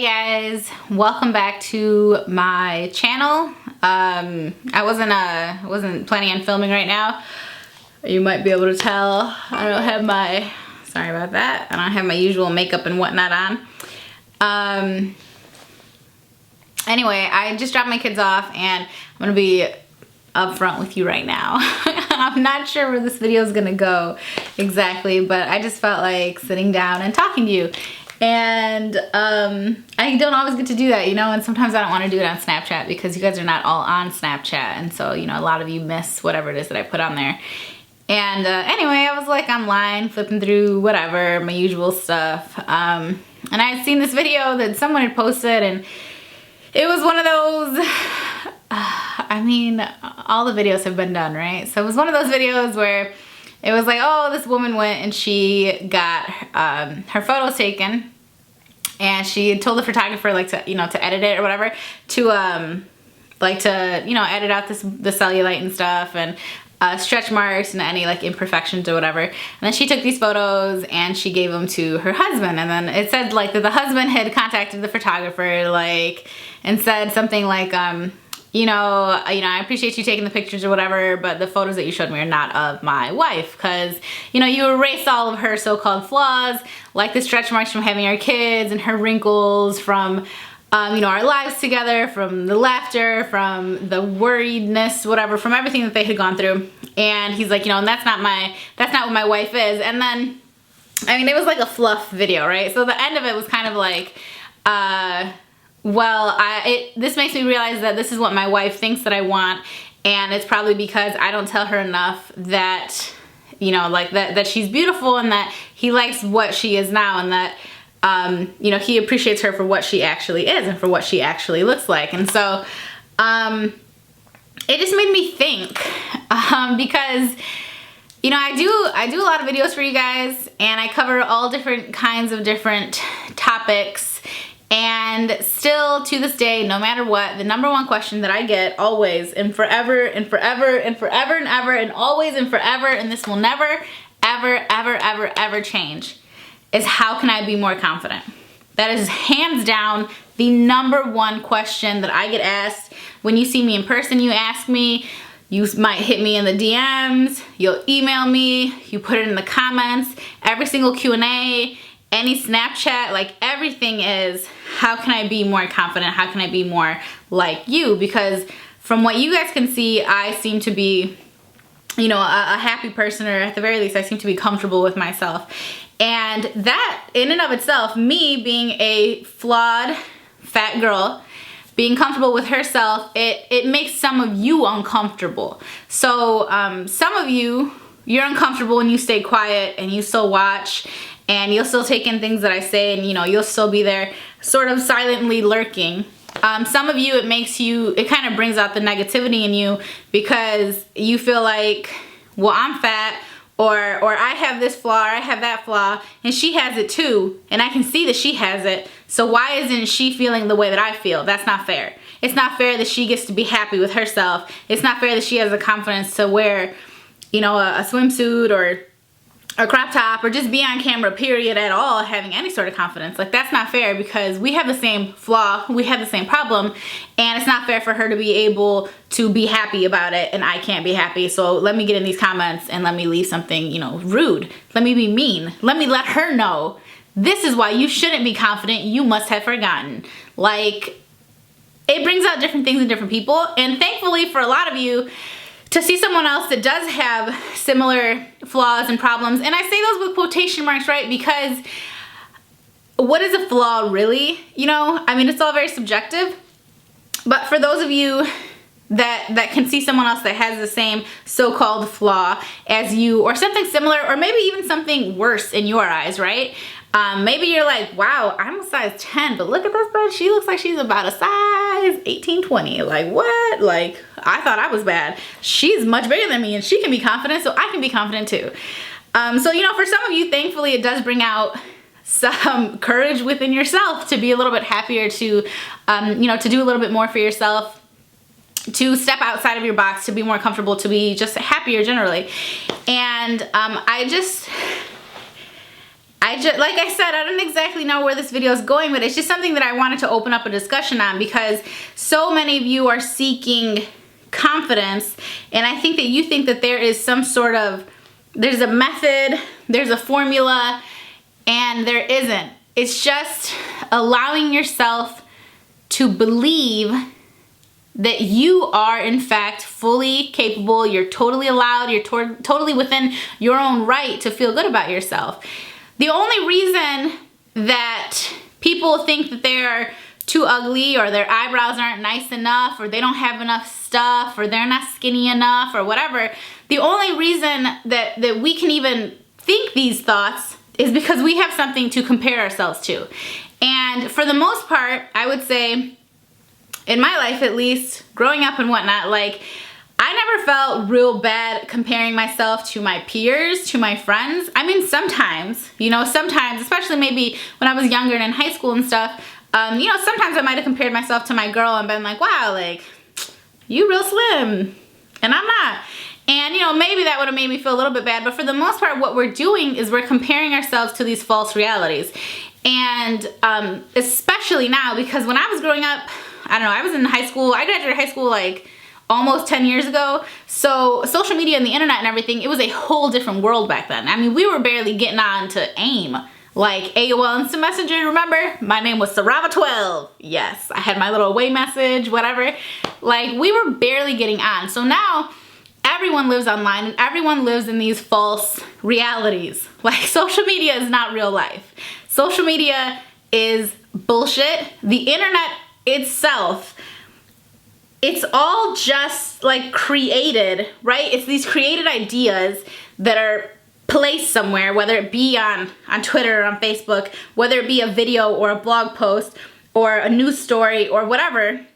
Hey guys, welcome back to my channel. I wasn't planning on filming right now. You might be able to tell I don't have my, sorry about that, I don't have my usual makeup and whatnot on. Anyway, I just dropped my kids off and I'm gonna be upfront with you right now. I'm not sure where this video is gonna go exactly, but I just felt like sitting down and talking to you. And I don't always get to do that, you know, and sometimes I don't want to do it on Snapchat because you guys are not all on Snapchat, and so, you know, a lot of you miss whatever it is that I put on there. And anyway, I was like online flipping through whatever, my usual stuff, and I had seen this video that someone had posted, and it was one of those, I mean, all the videos have been done, right? So it was one of those videos where it was like, oh, this woman went and she got her photos taken, and she told the photographer like to, you know, to edit it or whatever, to like to, you know, edit out the cellulite and stuff and stretch marks and any like imperfections or whatever. And then she took these photos and she gave them to her husband, and then it said like that the husband had contacted the photographer like and said something like you know, I appreciate you taking the pictures or whatever, but the photos that you showed me are not of my wife, because, you know, you erased all of her so-called flaws, like the stretch marks from having our kids and her wrinkles from, you know, our lives together, from the laughter, from the worriedness, whatever, from everything that they had gone through. And he's like, you know, and that's not what my wife is. And then, I mean, it was like a fluff video, right? So the end of it was kind of like, well, this makes me realize that this is what my wife thinks that I want, and it's probably because I don't tell her enough that, you know, like that she's beautiful, and that he likes what she is now, and that, you know, he appreciates her for what she actually is and for what she actually looks like. And so, it just made me think, because, you know, I do a lot of videos for you guys, and I cover all different kinds of different topics. And still to this day, no matter what, the number one question that I get always and forever and forever and forever and ever and always and forever, and this will never, ever, ever, ever, ever change, is how can I be more confident? That is hands down the number one question that I get asked. When you see me in person, you ask me, you might hit me in the DMs, you'll email me, you put it in the comments, every single Q&A, any Snapchat, like everything is, how can I be more confident? How can I be more like you? Because from what you guys can see, I seem to be, you know, a happy person, or at the very least, I seem to be comfortable with myself. And that, in and of itself, me being a flawed, fat girl, being comfortable with herself, it makes some of you uncomfortable. So some of you, you're uncomfortable when you stay quiet and you still watch, and you'll still take in things that I say, and, you know, you'll still be there sort of silently lurking. Some of you, it kind of brings out the negativity in you, because you feel like, well, I'm fat, or I have this flaw, or I have that flaw, and she has it too, and I can see that she has it, so why isn't she feeling the way that I feel? That's not fair. It's not fair that she gets to be happy with herself. It's not fair that she has the confidence to wear, you know, a swimsuit or a crop top, or just be on camera, period, at all, having any sort of confidence. Like, that's not fair, because we have the same flaw, we have the same problem, and it's not fair for her to be able to be happy about it and I can't be happy. So let me get in these comments and let me leave something, you know, rude. Let me be mean. Let me let her know, this is why you shouldn't be confident, you must have forgotten. Like, it brings out different things in different people, and thankfully for a lot of you, to see someone else that does have similar flaws and problems, and I say those with quotation marks, right? Because what is a flaw really? You know, I mean, it's all very subjective, but for those of you that can see someone else that has the same so-called flaw as you, or something similar, or maybe even something worse in your eyes, right? Maybe you're like, wow, I'm a size 10, but look at this bitch. She looks like she's about a size 18, 20. Like, what? Like, I thought I was bad. She's much bigger than me, and she can be confident, so I can be confident too. So, you know, for some of you, thankfully, it does bring out some courage within yourself to be a little bit happier, to, you know, to do a little bit more for yourself, to step outside of your box, to be more comfortable, to be just happier generally. And I like I said, I don't exactly know where this video is going, but it's just something that I wanted to open up a discussion on because so many of you are seeking confidence, and I think that you think that there is some sort of, there's a method, there's a formula, and there isn't. It's just allowing yourself to believe that you are in fact fully capable, you're totally allowed, you're totally within your own right to feel good about yourself. The only reason that people think that they're too ugly or their eyebrows aren't nice enough or they don't have enough stuff or they're not skinny enough or whatever, the only reason that we can even think these thoughts is because we have something to compare ourselves to. And for the most part, I would say, in my life at least, growing up and whatnot, like, I never felt real bad comparing myself to my peers, to my friends. I mean, sometimes, you know, sometimes, especially maybe when I was younger and in high school and stuff, you know, sometimes I might have compared myself to my girl and been like, wow, like, you real slim, and I'm not. And, you know, maybe that would have made me feel a little bit bad, but for the most part, what we're doing is we're comparing ourselves to these false realities. And especially now, because when I was growing up, I don't know, I was in high school, I graduated high school like almost 10 years ago. So social media and the internet and everything, it was a whole different world back then. I mean, we were barely getting on to AIM. Like AOL Instant Messenger, remember? My name was Sarava12. Yes, I had my little away message, whatever. Like, we were barely getting on. So now, everyone lives online and everyone lives in these false realities. Like, social media is not real life. Social media is bullshit. The internet itself, it's all just like created, right? It's these created ideas that are placed somewhere, whether it be on Twitter or on Facebook, whether it be a video or a blog post or a news story or whatever.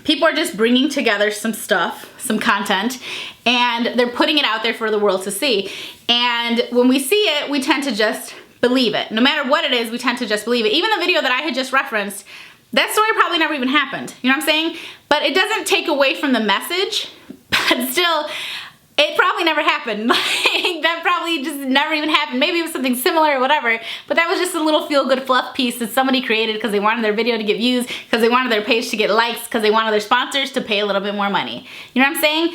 People are just bringing together some stuff, some content, and they're putting it out there for the world to see. And when we see it, we tend to just believe it. No matter what it is, we tend to just believe it. Even the video that I had just referenced, that story probably never even happened. You know what I'm saying? But it doesn't take away from the message, but still, it probably never happened. Like, that probably just never even happened. Maybe it was something similar or whatever, but that was just a little feel-good fluff piece that somebody created because they wanted their video to get views, because they wanted their page to get likes, because they wanted their sponsors to pay a little bit more money. You know what I'm saying?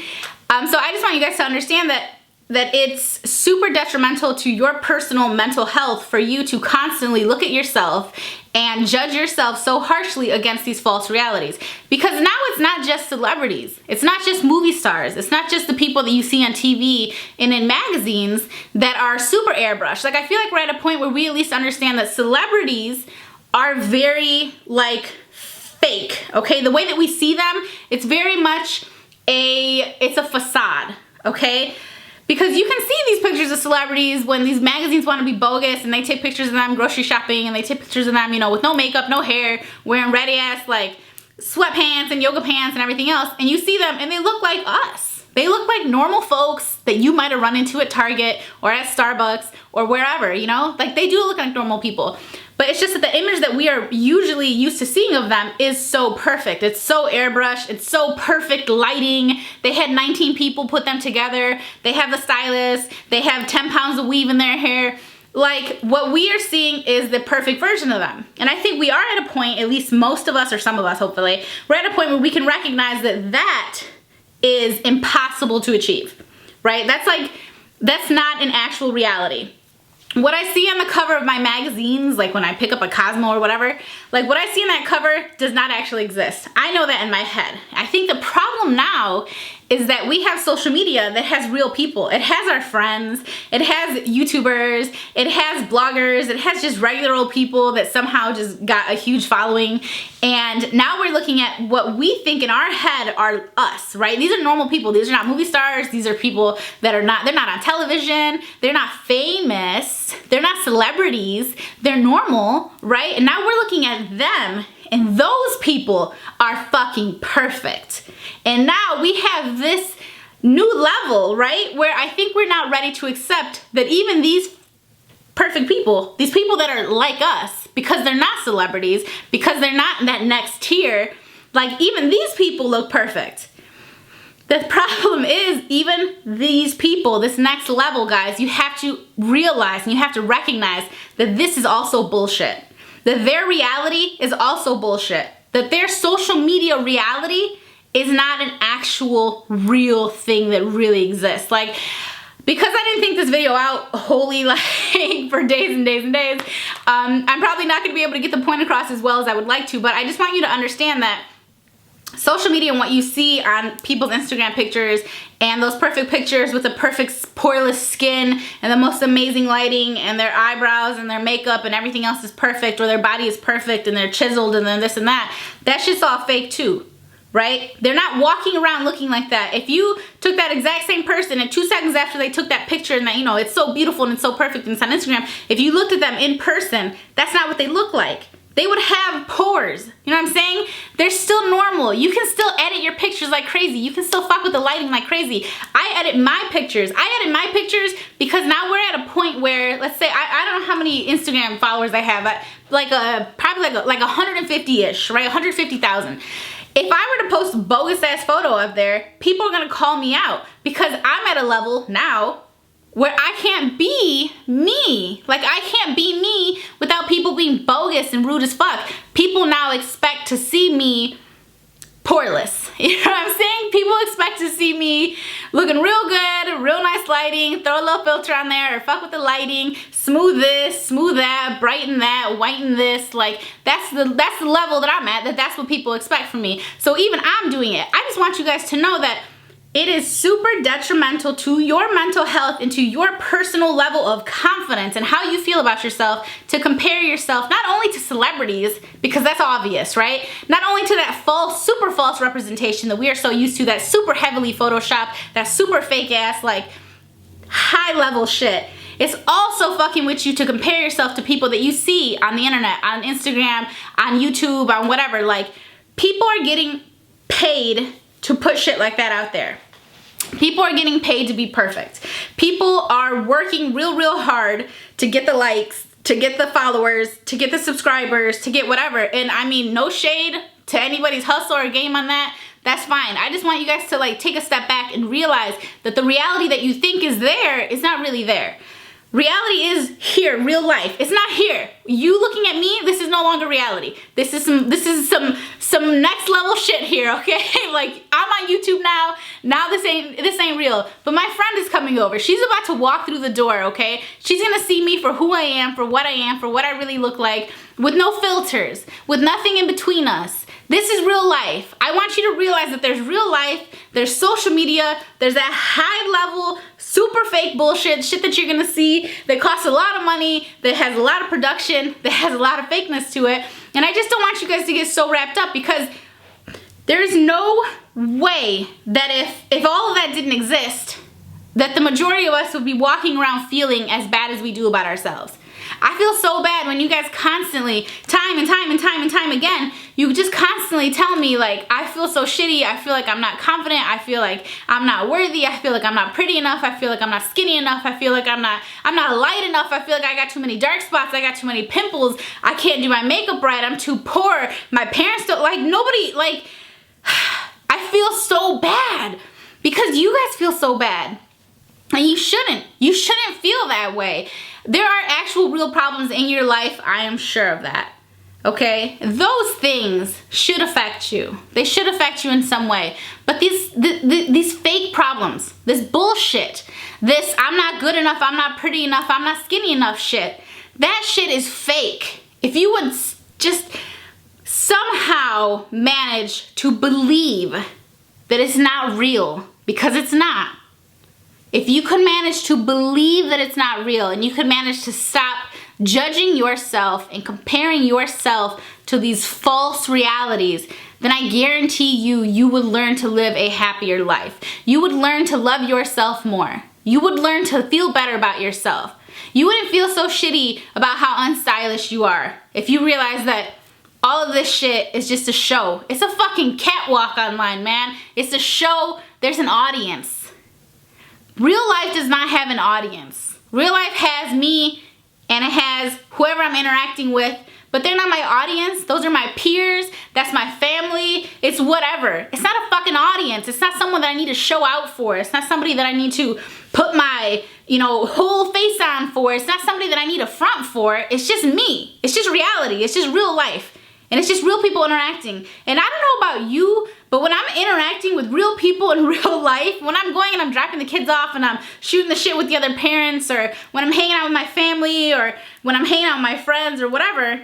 So I just want you guys to understand that it's super detrimental to your personal mental health for you to constantly look at yourself and judge yourself so harshly against these false realities. Because now it's not just celebrities. It's not just movie stars. It's not just the people that you see on TV and in magazines that are super airbrushed. Like, I feel like we're at a point where we at least understand that celebrities are very, like, fake, okay? The way that we see them, it's very much it's a facade, okay? Because you can see these pictures of celebrities when these magazines want to be bogus and they take pictures of them grocery shopping and they take pictures of them, you know, with no makeup, no hair, wearing ratty ass like sweatpants and yoga pants and everything else, and you see them and they look like us. They look like normal folks that you might have run into at Target or at Starbucks or wherever, you know? Like, they do look like normal people. But it's just that the image that we are usually used to seeing of them is so perfect. It's so airbrushed. It's so perfect lighting. They had 19 people put them together. They have a stylist. They have 10 pounds of weave in their hair. Like, what we are seeing is the perfect version of them. And I think we are at a point, at least most of us, or some of us hopefully, we're at a point where we can recognize that that is impossible to achieve, right? That's not an actual reality. What I see on the cover of my magazines, like when I pick up a Cosmo or whatever, like what I see in that cover does not actually exist. I know that in my head. I think the problem now is that we have social media that has real people. It has our friends, it has YouTubers, it has bloggers, it has just regular old people that somehow just got a huge following. And now we're looking at what we think in our head are us, right? These are normal people. These are not movie stars. These are people that are not, they're not on television. They're not famous. They're not celebrities. They're normal, right? And now we're looking at them, and those people are fucking perfect. And now we have this new level, right? Where I think we're not ready to accept that even these perfect people, these people that are like us, because they're not celebrities, because they're not in that next tier, like even these people look perfect. The problem is, even these people, this next level, guys, you have to realize and you have to recognize that this is also bullshit. That their reality is also bullshit. That their social media reality is not an actual real thing that really exists. Like, because I didn't think this video out wholly like for days and days and days, I'm probably not gonna be able to get the point across as well as I would like to, but I just want you to understand that social media and what you see on people's Instagram pictures and those perfect pictures with the perfect poreless skin and the most amazing lighting and their eyebrows and their makeup and everything else is perfect, or their body is perfect and they're chiseled and then this and that, that shit's all fake too, right? They're not walking around looking like that. If you took that exact same person and 2 seconds after they took that picture and that, you know, it's so beautiful and it's so perfect and it's on Instagram, if you looked at them in person, that's not what they look like. They would have pores. You know what I'm saying? They're still normal. You can still edit your pictures like crazy. You can still fuck with the lighting like crazy. I edit my pictures. I edit my pictures because now we're at a point where, let's say, I don't know how many Instagram followers I have, but probably like 150-ish, right? 150,000. If I were to post a bogus ass photo up there, people are gonna call me out because I'm at a level now where I can't be me. Like, I can't be me without people being bogus and rude as fuck. People now expect to see me poreless. You know what I'm saying? People expect to see me looking real good, real nice lighting, throw a little filter on there, or fuck with the lighting, smooth this, smooth that, brighten that, whiten this. Like, that's the level that I'm at, that's what people expect from me. So even I'm doing it. I just want you guys to know that it is super detrimental to your mental health and to your personal level of confidence and how you feel about yourself to compare yourself not only to celebrities, because that's obvious, right? Not only to that false, super false representation that we are so used to, that super heavily photoshopped, that super fake ass, like high level shit. It's also fucking with you to compare yourself to people that you see on the internet, on Instagram, on YouTube, on whatever. Like, people are getting paid to put shit like that out there. People are getting paid to be perfect. People are working real hard to get the likes, to get the followers, to get the subscribers, to get whatever. And I mean, no shade to anybody's hustle or game on that. That's fine. I just want you guys to like take a step back and realize that the reality that you think is there is not really there. Reality is here, real life. It's not here. You looking at me, this is no longer reality. This is some next level shit here, okay? Like, I'm on YouTube now. Now this ain't real. But my friend is coming over. She's about to walk through the door, okay? She's gonna see me for who I am, for what I really look like, with no filters, with nothing in between us. This is real life. I want you to realize that there's real life, there's social media, there's that high level, super fake bullshit, shit that you're gonna see that costs a lot of money, that has a lot of production, that has a lot of fakeness to it. And I just don't want you guys to get so wrapped up, because there is no way that if all of that didn't exist, that the majority of us would be walking around feeling as bad as we do about ourselves. I feel so bad when you guys constantly, time and time again, you just constantly tell me like, I feel so shitty, I feel like I'm not confident, I feel like I'm not worthy, I feel like I'm not pretty enough, I feel like I'm not skinny enough, I feel like I'm not light enough, I feel like I got too many dark spots, I got too many pimples, I can't do my makeup right, I'm too poor, my parents don't, like, nobody, like, I feel so bad because you guys feel so bad. And you shouldn't feel that way. There are actual real problems in your life, I am sure of that. Okay? Those things should affect you. They should affect you in some way. But these fake problems, this bullshit, this I'm not good enough, I'm not pretty enough, I'm not skinny enough shit, that shit is fake. If you would just somehow manage to believe that it's not real, because it's not. If you could manage to believe that it's not real, and you could manage to stop judging yourself and comparing yourself to these false realities, then I guarantee you would learn to live a happier life. You would learn to love yourself more. You would learn to feel better about yourself. You wouldn't feel so shitty about how unstylish you are if you realize that all of this shit is just a show. It's a fucking catwalk online, man. It's a show. There's an audience. Real life does not have an audience. Real life has me and it has whoever I'm interacting with, but they're not my audience. Those are my peers. That's my family. family, it's whatever. It's not a fucking audience. It's not someone that I need to show out for. It's not somebody that I need to put my, you know, whole face on for. It's not somebody that I need to front for. It's just me. It's just reality. It's just real life. And it's just real people interacting. And I don't know about you, but when I'm interacting with real people in real life, when I'm going and I'm dropping the kids off and I'm shooting the shit with the other parents, or when I'm hanging out with my family, or when I'm hanging out with my friends or whatever,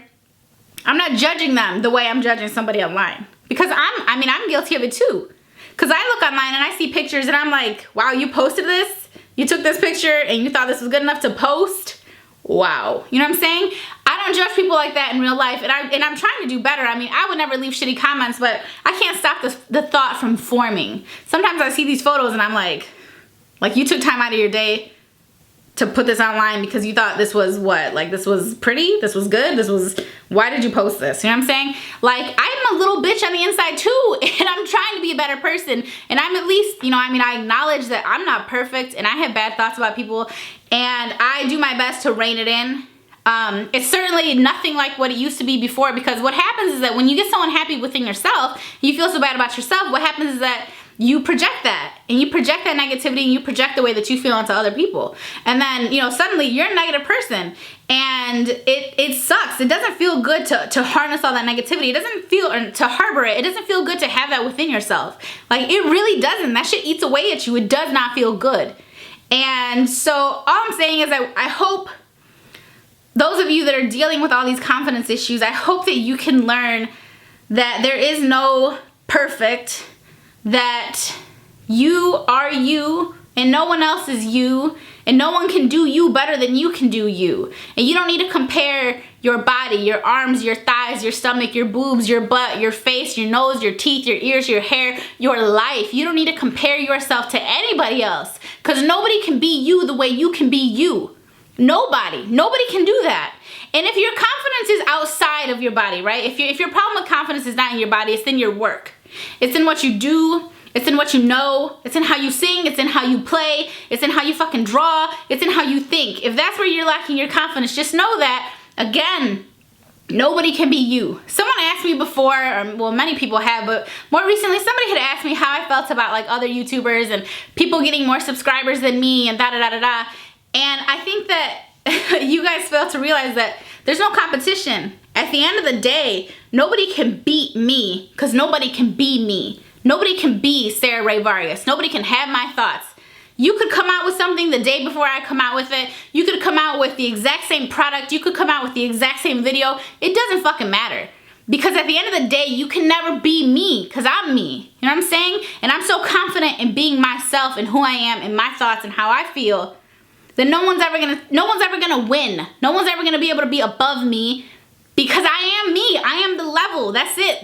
I'm not judging them the way I'm judging somebody online. Because I'm guilty of it too. Because I look online and I see pictures and I'm like, wow, you posted this? You took this picture and you thought this was good enough to post? Wow. You know what I'm saying? I don't judge people like that in real life, and I'm trying to do better. I mean, I would never leave shitty comments, but I can't stop the thought from forming. Sometimes I see these photos and I'm like you took time out of your day to put this online because you thought this was what? Like, this was pretty? This was good? Why did you post this? You know what I'm saying? Like, I'm a little bitch on the inside too, and I'm trying to be a better person, and I'm at least, you know, I mean, I acknowledge that I'm not perfect, and I have bad thoughts about people, and I do my best to rein it in. It's certainly nothing like what it used to be before, because what happens is that when you get so unhappy within yourself, you feel so bad about yourself, what happens is that you project that, and you project that negativity, and you project the way that you feel onto other people. And then, you know, suddenly you're a negative person, and it sucks. It doesn't feel good to harness all that negativity. It doesn't feel, or to harbor it. It doesn't feel good to have that within yourself. Like, it really doesn't. That shit eats away at you. It does not feel good. And so all I'm saying is that I hope those of you that are dealing with all these confidence issues, I hope that you can learn that there is no perfect, that you are you and no one else is you, and no one can do you better than you can do you. And you don't need to compare your body, your arms, your thighs, your stomach, your boobs, your butt, your face, your nose, your teeth, your ears, your hair, your life. You don't need to compare yourself to anybody else, because nobody can be you the way you can be you. Nobody can do that. And if your confidence is outside of your body, right? If your problem with confidence is not in your body, it's in your work. It's in what you do. It's in what you know. It's in how you sing. It's in how you play. It's in how you fucking draw. It's in how you think. If that's where you're lacking your confidence, just know that, again, nobody can be you. Someone asked me before, or well, many people have, but more recently somebody had asked me how I felt about like other YouTubers and people getting more subscribers than me and da-da-da-da-da. And I think that you guys fail to realize that there's no competition. At the end of the day, nobody can beat me, because nobody can be me. Nobody can be Sarah Ray Vargas. Nobody can have my thoughts. You could come out with something the day before I come out with it. You could come out with the exact same product. You could come out with the exact same video. It doesn't fucking matter. Because at the end of the day, you can never be me, because I'm me. You know what I'm saying? And I'm so confident in being myself and who I am and my thoughts and how I feel that no one's ever gonna win. No one's ever gonna be able to be above me, because I am me. I am the level. That's it,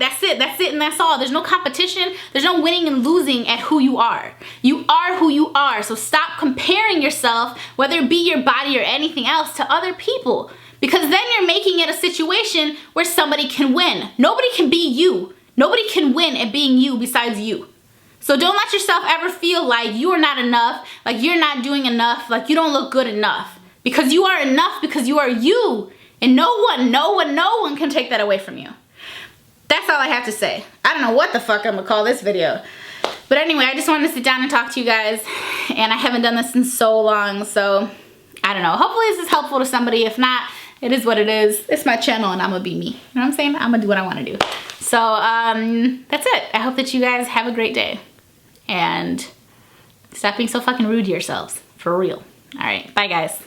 and that's all. There's no competition. There's no winning and losing at who you are. You are who you are. So stop comparing yourself, whether it be your body or anything else, to other people, because then you're making it a situation where somebody can win. Nobody can be you. Nobody can win at being you besides you. So don't let yourself ever feel like you are not enough, like you're not doing enough, like you don't look good enough. Because you are enough, because you are you. And no one can take that away from you. That's all I have to say. I don't know what the fuck I'm gonna call this video. But anyway, I just wanted to sit down and talk to you guys. And I haven't done this in so long, so I don't know. Hopefully this is helpful to somebody. If not, it is what it is. It's my channel and I'm gonna be me. You know what I'm saying? I'm gonna do what I wanna do. So that's it. I hope that you guys have a great day. And stop being so fucking rude to yourselves. For real. All right, bye guys.